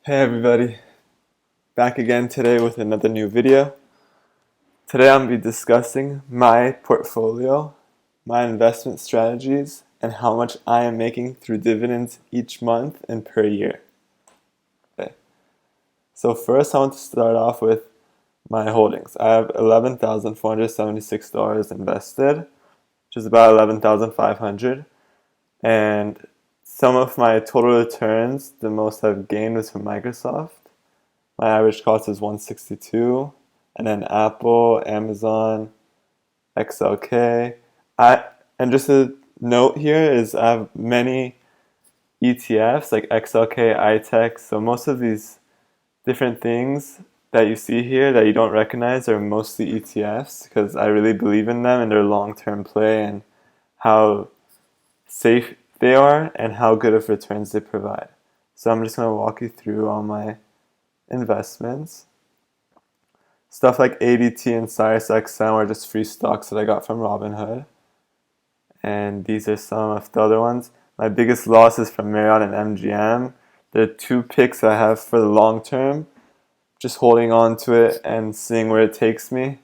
Hey everybody, back again today with another new video. Today I'm going to be discussing my portfolio, my investment strategies, and how much I am making through dividends each month and per year. Okay. So first I want to start off with my holdings. I have $11,476 invested, which is about $11,500, and some of my total returns, the most I've gained was from Microsoft. My average cost is 162, and then Apple, Amazon, XLK. And just a note here is I have many ETFs like XLK, iTech. So most of these different things that you see here that you don't recognize are mostly ETFs because I really believe in them and their long-term play and how safe they are and how good of returns they provide. So I'm just going to walk you through all my investments. Stuff like ADT and SiriusXM are just free stocks that I got from Robinhood. And these are some of the other ones. My biggest loss is from Marriott and MGM. They're two picks I have for the long term. Just holding on to it and seeing where it takes me.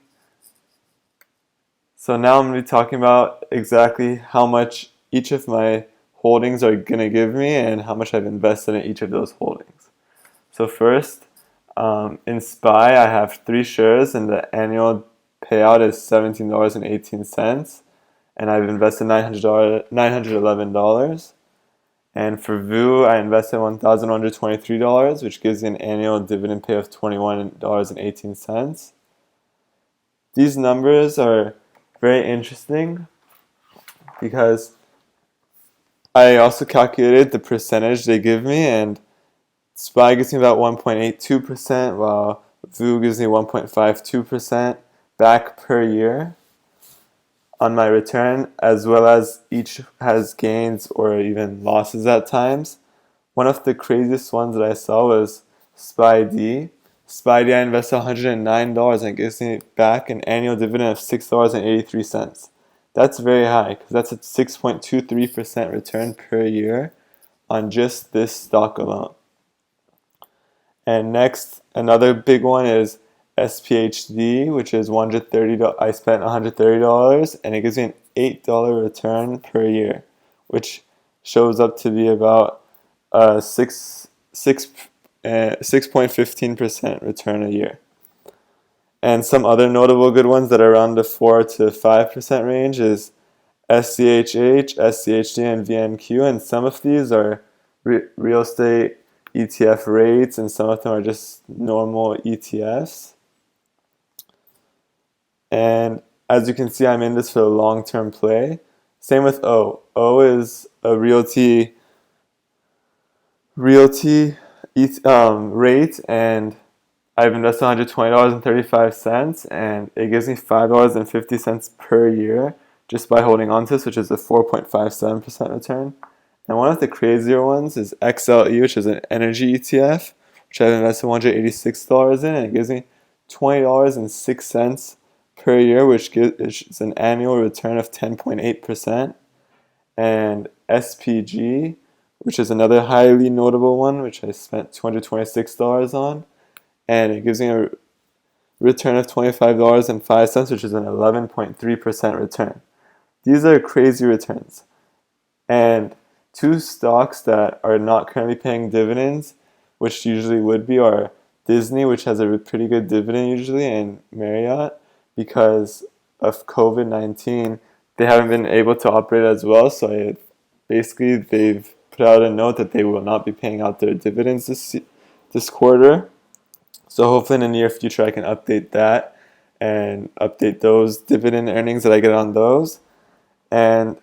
So now I'm going to be talking about exactly how much each of my holdings are going to give me and how much I've invested in each of those holdings. So first, in SPY, I have 3 shares, and the annual payout is $17.18, and I've invested $911. And for VU, I invested $1,123, which gives you an annual dividend pay of $21.18. These numbers are very interesting because I also calculated the percentage they give me, and SPY gives me about 1.82%, while VU gives me 1.52% back per year on my return, as well as each has gains or even losses at times. One of the craziest ones that I saw was SPY-D. SPY-D, I invested $109 and it gives me back an annual dividend of $6.83. That's very high because that's a 6.23% return per year on just this stock alone. And next, another big one is SPHD, which is $130. I spent $130, and it gives me an $8 return per year, which shows up to be about 6.15% return a year. And some other notable good ones that are around the 4 to 5% range is SCHH, SCHD, and VNQ, and some of these are real estate ETF rates, and some of them are just normal ETFs. And as you can see, I'm in this for a long-term play. Same with O. O is a realty rate, and I've invested $120.35, and it gives me $5.50 per year just by holding on to this, which is a 4.57% return. And one of the crazier ones is XLE, which is an energy ETF, which I've invested $186 in, and it gives me $20.06 per year, which is an annual return of 10.8%. And SPG, which is another highly notable one, which I spent $226 on, and it gives me a return of $25.05, which is an 11.3% return. These are crazy returns. And two stocks that are not currently paying dividends, which usually would be, are Disney, which has a pretty good dividend usually, and Marriott. Because of COVID-19, they haven't been able to operate as well, so basically they've put out a note that they will not be paying out their dividends this quarter. So hopefully in the near future I can update that and update those dividend earnings that I get on those. And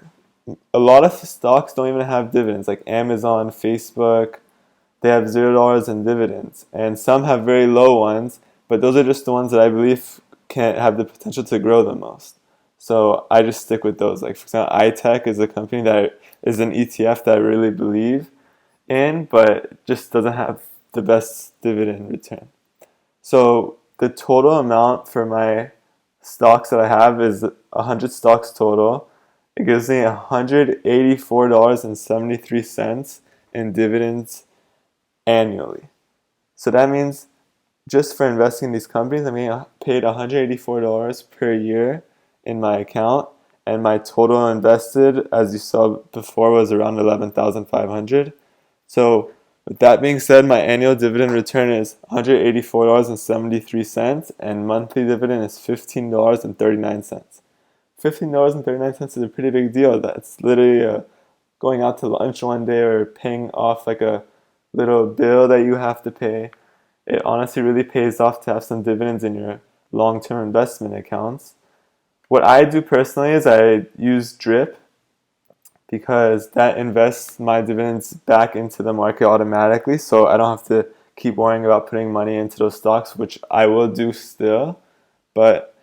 a lot of stocks don't even have dividends, like Amazon, Facebook. They have $0 in dividends, and some have very low ones, but those are just the ones that I believe can have the potential to grow the most. So I just stick with those. Like, for example, iTech is a company that is an ETF that I really believe in, but just doesn't have the best dividend return. So the total amount for my stocks that I have is 100 stocks total. It gives me $184.73 in dividends annually. So that means just for investing in these companies, I'm getting paid $184 per year in my account, and my total invested, as you saw before, was around 11,500. So with that being said, my annual dividend return is $184.73, and monthly dividend is $15.39. $15.39 is a pretty big deal. That's literally going out to lunch one day or paying off like a little bill that you have to pay. It honestly really pays off to have some dividends in your long-term investment accounts. What I do personally is I use DRIP because that invests my dividends back into the market automatically, so I don't have to keep worrying about putting money into those stocks, which I will do still, but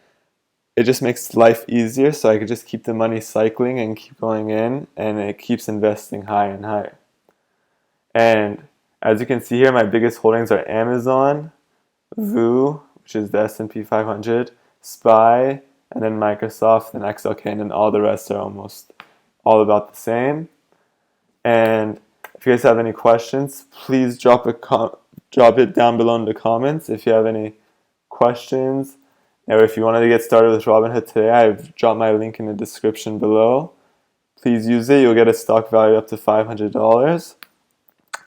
it just makes life easier, so I could just keep the money cycling and keep going in, and it keeps investing higher and higher. And as you can see here, my biggest holdings are Amazon, VU, which is the S&P 500, SPY, and then Microsoft and XLK, and then all the rest are almost all about the same. And if you guys have any questions, please drop it down below in the comments. If you have any questions, or if you wanted to get started with Robinhood today, I've dropped my link in the description below. Please use it. You'll get a stock value up to $500.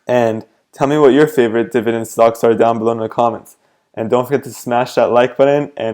And tell me what your favorite dividend stocks are down below in the comments. And don't forget to smash that like button and